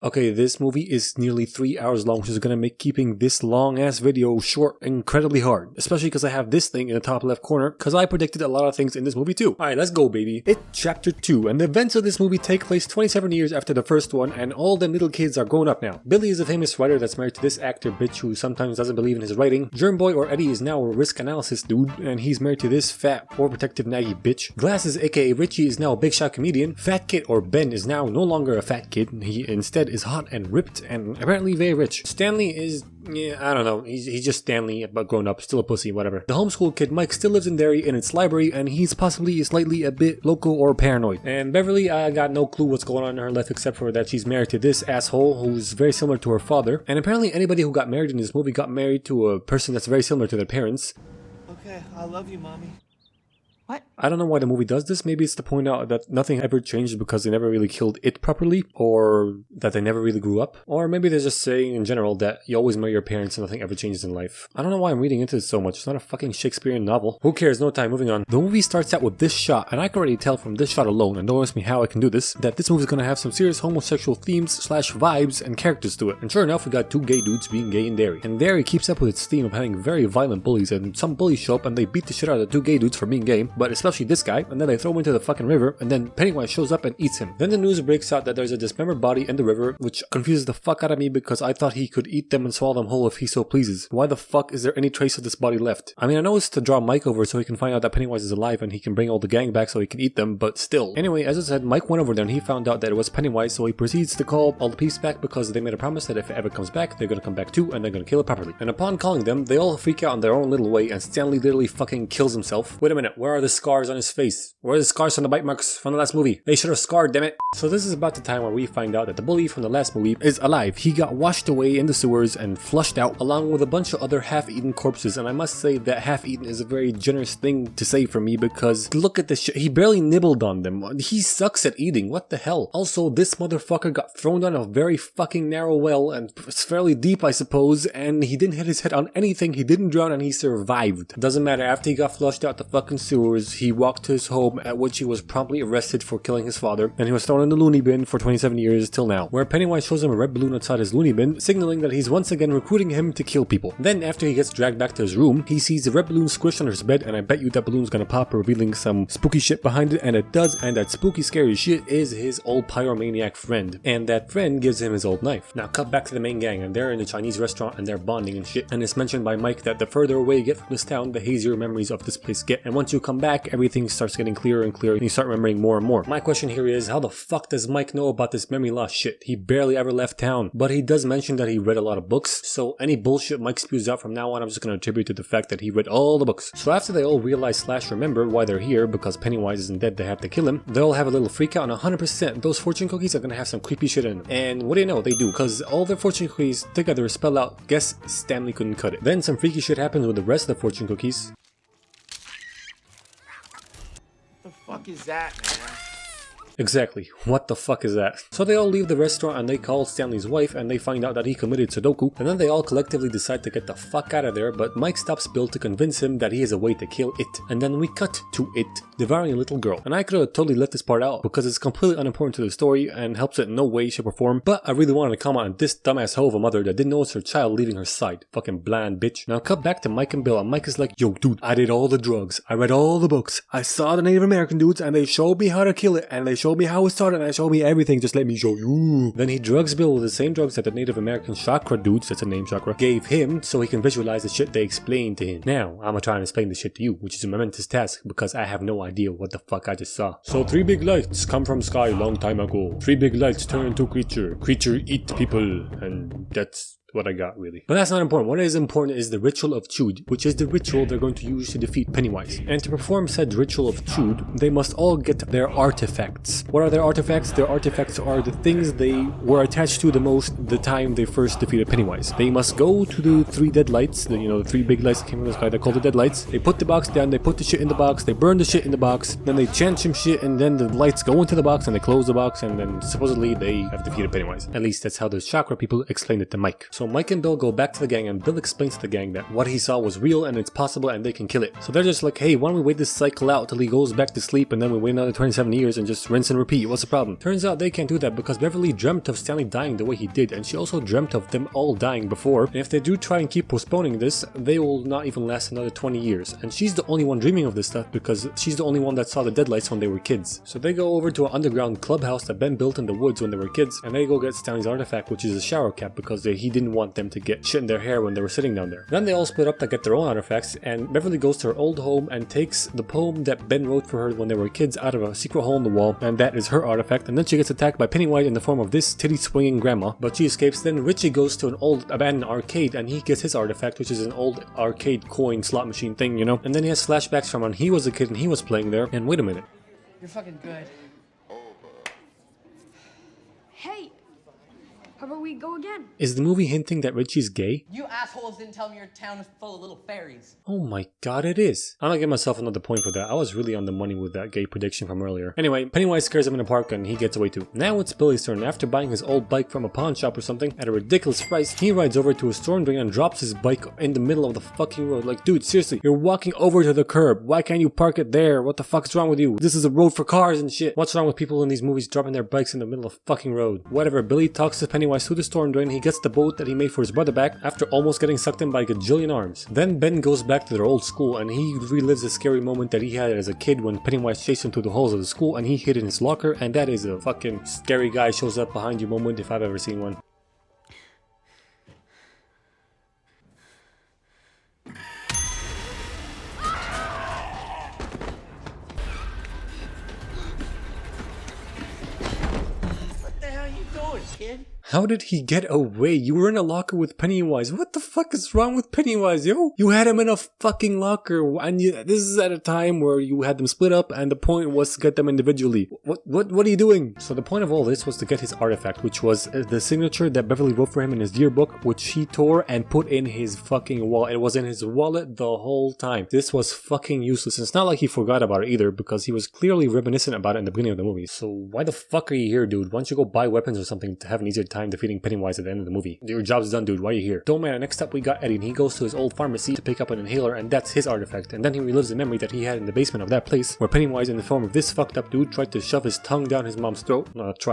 Okay, this movie is nearly 3 hours long, which is gonna make keeping this long ass video short incredibly hard. Especially because I have this thing in the top left corner, because I predicted a lot of things in this movie too. Alright, let's go baby. It Chapter 2, and the events of this movie take place 27 years after the first one, and all them little kids are grown up now. Billy is a famous writer that's married to this actor bitch who sometimes doesn't believe in his writing. Germboy or Eddie is now a risk analysis dude, and he's married to this fat, overprotective naggy bitch. Glasses aka Richie is now a big shot comedian. Fat Kid or Ben is now no longer a fat kid, he instead is hot and ripped and apparently very rich. Stanley is, yeah, I don't know, he's just Stanley but grown up, still a pussy, whatever. The homeschool kid Mike still lives in Derry in its library, and he's possibly slightly a bit loco or paranoid. And Beverly, I got no clue what's going on in her life except for that she's married to this asshole who's very similar to her father. And apparently anybody who got married in this movie got married to a person that's very similar to their parents. Okay, I love you, Mommy. What? I don't know why the movie does this. Maybe it's to point out that nothing ever changed because they never really killed it properly, or that they never really grew up, or maybe they're just saying in general that you always marry your parents and nothing ever changes in life. I don't know why I'm reading into this so much. It's not a fucking Shakespearean novel. Who cares? No time. Moving on. The movie starts out with this shot, and I can already tell from this shot alone, and don't ask me how I can do this, that this movie is gonna have some serious homosexual themes / vibes and characters to it. And sure enough, we got two gay dudes being gay in Derry. And Derry keeps up with its theme of having very violent bullies, and some bullies show up and they beat the shit out of the two gay dudes for being gay, but especially this guy. And then they throw him into the fucking river, and then Pennywise shows up and eats him. Then the news breaks out that there's a dismembered body in the river, which confuses the fuck out of me because I thought he could eat them and swallow them whole if he so pleases. Why the fuck is there any trace of this body left? I mean, I know it's to draw Mike over so he can find out that Pennywise is alive and he can bring all the gang back so he can eat them, but still. Anyway, as I said, Mike went over there and he found out that it was Pennywise, so he proceeds to call all the peeps back because they made a promise that if it ever comes back, they're gonna come back too and they're gonna kill it properly. And upon calling them, they all freak out in their own little way and Stanley literally fucking kills himself. Wait a minute, where are the scars on his face? Where are the scars on the bite marks from the last movie? They should have scarred, damn it. So this is about the time where we find out that the bully from the last movie is alive. He got washed away in the sewers and flushed out along with a bunch of other half-eaten corpses, and I must say that half-eaten is a very generous thing to say for me because look at this shit. He barely nibbled on them. He sucks at eating. What the hell? Also, this motherfucker got thrown down a very fucking narrow well, and it's fairly deep I suppose, and he didn't hit his head on anything. He didn't drown and he survived. Doesn't matter, after he got flushed out the fucking sewers, he walked to his home, at which he was promptly arrested for killing his father, and he was thrown in the loony bin for 27 years till now, where Pennywise shows him a red balloon outside his loony bin, signaling that he's once again recruiting him to kill people. Then after he gets dragged back to his room, he sees the red balloon squished under his bed, and I bet you that balloon's gonna pop, revealing some spooky shit behind it, and it does, and that spooky scary shit is his old pyromaniac friend, and that friend gives him his old knife. Now cut back to the main gang, and they're in the Chinese restaurant and they're bonding and shit, and it's mentioned by Mike that the further away you get from this town, the hazier memories of this place get, and once you come back, everything starts getting clearer and clearer, and you start remembering more and more. My question here is, how the fuck does Mike know about this memory loss shit? He barely ever left town, but he does mention that he read a lot of books, so any bullshit Mike spews out from now on, I'm just gonna attribute to the fact that he read all the books. So after they all realize / remember why they're here, because Pennywise isn't dead, they have to kill him, they'll have a little freak out, and 100% those fortune cookies are gonna have some creepy shit in them. And what do you know, they do, because all their fortune cookies together spell out, guess Stanley couldn't cut it. Then some freaky shit happens with the rest of the fortune cookies. What the fuck is that, man? Exactly, what the fuck is that? So they all leave the restaurant and they call Stanley's wife and they find out that he committed Sudoku, and then they all collectively decide to get the fuck out of there, but Mike stops Bill to convince him that he has a way to kill it. And then we cut to it devouring a little girl. And I could have totally left this part out because it's completely unimportant to the story and helps it in no way, shape or form, but I really wanted to comment on this dumbass hoe of a mother that didn't notice her child leaving her side. Fucking bland bitch. Now cut back to Mike and Bill, and Mike is like, yo dude, I did all the drugs, I read all the books, I saw the Native American dudes and they showed me how to kill it, and they showed me how it started, and showed me everything, just let me show you. Then he drugs Bill with the same drugs that the Native American chakra dudes, that's a name chakra, gave him so he can visualize the shit they explained to him. Now, I'm gonna try and explain the shit to you, which is a momentous task because I have no idea what the fuck I just saw. So 3 big lights come from sky long time ago. 3 big lights turn into creature. Creature eat people, and that's what I got really. But that's not important. What is important is the ritual of Chud, which is the ritual they're going to use to defeat Pennywise. And to perform said ritual of Chud, they must all get their artifacts. What are their artifacts? Their artifacts are the things they were attached to the most the time they first defeated Pennywise. They must go to the 3 dead lights, the 3 big lights that came from the sky, they're called the dead lights. They put the box down, they put the shit in the box, they burn the shit in the box, then they chant some shit, and then the lights go into the box and they close the box, and then supposedly they have defeated Pennywise. At least that's how the chakra people explained it to Mike. So Mike and Bill go back to the gang and Bill explains to the gang that what he saw was real and it's possible and they can kill it. So they're just like, hey, why don't we wait this cycle out till he goes back to sleep and then we wait another 27 years and just rinse and repeat, what's the problem? Turns out they can't do that because Beverly dreamt of Stanley dying the way he did, and she also dreamt of them all dying before, and if they do try and keep postponing this, they will not even last another 20 years. And she's the only one dreaming of this stuff because she's the only one that saw the deadlights when they were kids. So they go over to an underground clubhouse that Ben built in the woods when they were kids, and they go get Stanley's artifact, which is a shower cap, because he didn't want them to get shit in their hair when they were sitting down there. Then they all split up to get their own artifacts, and Beverly goes to her old home and takes the poem that Ben wrote for her when they were kids out of a secret hole in the wall, and that is her artifact. And then she gets attacked by Pennywise in the form of this titty swinging grandma, but she escapes. Then Richie goes to an old abandoned arcade and he gets his artifact, which is an old arcade coin slot machine thing, you know. And then he has flashbacks from when he was a kid and he was playing there. And wait a minute. You're fucking good. Hey, how about we go again? Is the movie hinting that Richie's gay? You assholes didn't tell me your town is full of little fairies. Oh my god, it is. I'm gonna give myself another point for that. I was really on the money with that gay prediction from earlier. Anyway, Pennywise scares him in the park and he gets away too. Now it's Billy's turn. After buying his old bike from a pawn shop or something at a ridiculous price, he rides over to a storm drain and drops his bike in the middle of the fucking road. Like, dude, seriously, you're walking over to the curb. Why can't you park it there? What the fuck is wrong with you? This is a road for cars and shit. What's wrong with people in these movies dropping their bikes in the middle of fucking road? Whatever, Billy talks to Pennywise through the storm drain. He gets the boat that he made for his brother back after almost getting sucked in by a gajillion arms. Then Ben goes back to their old school and he relives a scary moment that he had as a kid when Pennywise chased him through the halls of the school and he hid in his locker, and that is a fucking scary guy shows up behind you moment if I've ever seen one. What the hell are you doing, kid? How did he get away? You were in a locker with Pennywise. What the fuck is wrong with Pennywise, yo? You had him in a fucking locker, and this is at a time where you had them split up, and the point was to get them individually. What are you doing? So the point of all this was to get his artifact, which was the signature that Beverly wrote for him in his yearbook, which he tore and put in his fucking wallet. It was in his wallet the whole time. This was fucking useless. It's not like he forgot about it either, because he was clearly reminiscent about it in the beginning of the movie. So why the fuck are you here, dude? Why don't you go buy weapons or something to have an easier time defeating Pennywise at the end of the movie? Your job's done, dude. Why are you here? Don't matter. Next up we got Eddie, and he goes to his old pharmacy to pick up an inhaler, and that's his artifact. And then he relives the memory that he had in the basement of that place where Pennywise in the form of this fucked up dude tried to shove his tongue down his mom's throat.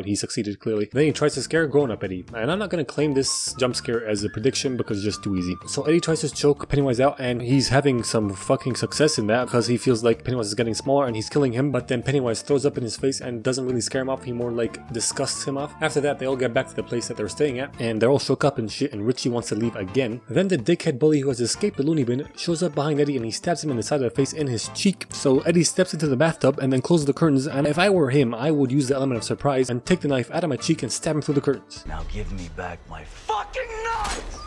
He succeeded clearly. Then he tries to scare grown-up Eddie, and I'm not gonna claim this jump scare as a prediction because it's just too easy. So Eddie tries to choke Pennywise out, and he's having some fucking success in that because he feels like Pennywise is getting smaller and he's killing him, but then Pennywise throws up in his face and doesn't really scare him off, he more like disgusts him off. After that, they all get back to the place that they're staying at, and they're all shook up and shit, and Richie wants to leave again. Then the dickhead bully who has escaped the loony bin shows up behind Eddie and he stabs him in the side of the face in his cheek. So Eddie steps into the bathtub and then closes the curtains, and if I were him, I would use the element of surprise and take the knife out of my cheek and stab him through the curtains. Now give me back my fucking knife!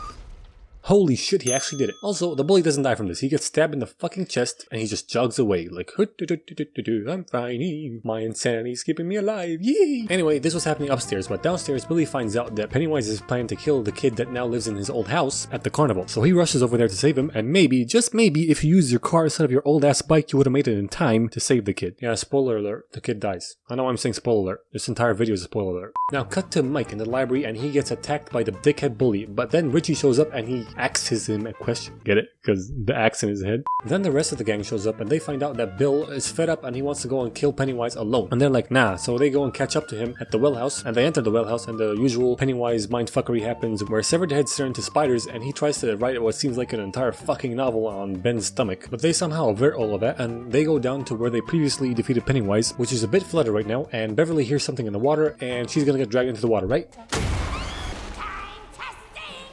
Holy shit, he actually did it. Also, the bully doesn't die from this. He gets stabbed in the fucking chest and he just jogs away like, I'm fine, my insanity's keeping me alive, yee! Anyway, this was happening upstairs, but downstairs Billy finds out that Pennywise is planning to kill the kid that now lives in his old house at the carnival. So he rushes over there to save him, and maybe, just maybe, if you use your car instead of your old ass bike, you would have made it in time to save the kid. Yeah, spoiler alert, the kid dies. I know I'm saying spoiler alert. This entire video is a spoiler alert. Now cut to Mike in the library and he gets attacked by the dickhead bully, but then Richie shows up and he axes him a question. Get it? Because the axe in his head. Then the rest of the gang shows up and they find out that Bill is fed up and he wants to go and kill Pennywise alone. And they're like, nah. So they go and catch up to him at the well house, and they enter the well house and the usual Pennywise mindfuckery happens where severed heads turn into spiders and he tries to write what seems like an entire fucking novel on Ben's stomach. But they somehow avert all of that and they go down to where they previously defeated Pennywise, which is a bit flooded right now, and Beverly hears something in the water and she's gonna get dragged into the water, right?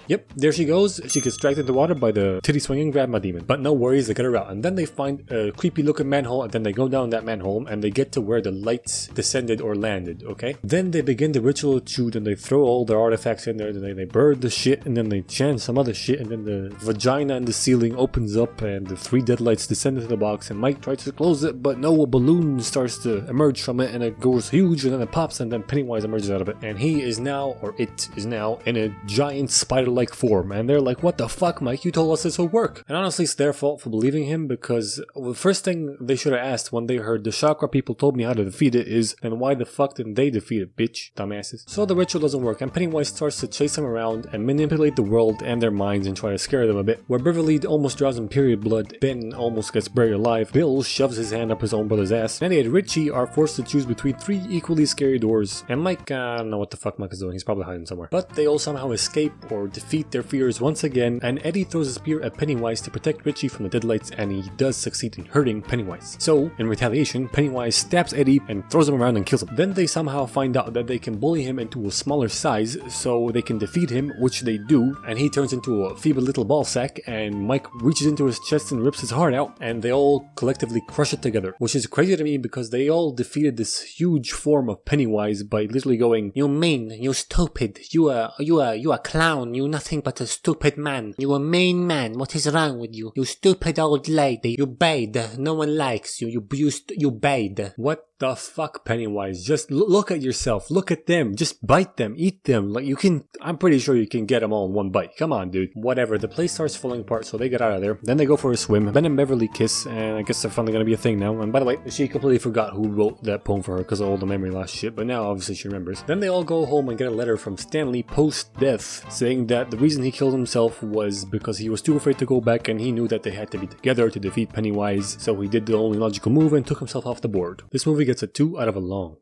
Yep, there she goes. She gets dragged into the water by the titty swinging grandma demon. But no worries, they get her out. And then they find a creepy looking manhole, and then they go down that manhole and they get to where the lights descended or landed, okay? Then they begin the ritual of Chute and they throw all their artifacts in there, and they burn the shit, and then they chant some other shit, and then the vagina in the ceiling opens up and the 3 dead lights descend into the box, and Mike tries to close it, but no, a balloon starts to emerge from it and it goes huge, and then it pops, and then Pennywise emerges out of it. And he is now, or it is now, in a giant spider childlike form, and they're like, what the fuck, Mike, you told us this will work. And honestly, it's their fault for believing him, because the first thing they should have asked when they heard the chakra people told me how to defeat it is, then why the fuck didn't they defeat it, bitch, dumbasses. So the ritual doesn't work, and Pennywise starts to chase them around and manipulate the world and their minds and try to scare them a bit. Where Beverly almost draws in period blood, Ben almost gets buried alive, Bill shoves his hand up his own brother's ass, and Eddie and Richie are forced to choose between 3 equally scary doors. And Mike, I don't know what the fuck Mike is doing, he's probably hiding somewhere. But they all somehow escape or defeat their fears once again, and Eddie throws a spear at Pennywise to protect Richie from the deadlights, and he does succeed in hurting Pennywise. So, in retaliation, Pennywise stabs Eddie and throws him around and kills him. Then they somehow find out that they can bully him into a smaller size, so they can defeat him, which they do, and he turns into a feeble little ball sack, and Mike reaches into his chest and rips his heart out, and they all collectively crush it together, which is crazy to me because they all defeated this huge form of Pennywise by literally going, "You mean, you stupid, you a clown, you nothing but a stupid man, you a mean man, what is wrong with you, you stupid old lady, you bad, no one likes you, you bad." What the fuck, Pennywise? Just look at yourself, look at them, just bite them, eat them, like you can, I'm pretty sure you can get them all in one bite, come on dude. Whatever, the place starts falling apart, so they get out of there, then they go for a swim, Ben and Beverly kiss, and I guess they're finally gonna be a thing now. And by the way, she completely forgot who wrote that poem for her because of all the memory loss shit, but now obviously she remembers. Then they all go home and get a letter from Stanley post-death, saying that the reason he killed himself was because he was too afraid to go back and he knew that they had to be together to defeat Pennywise, so he did the only logical move and took himself off the board. This movie gets a 2 out of a long.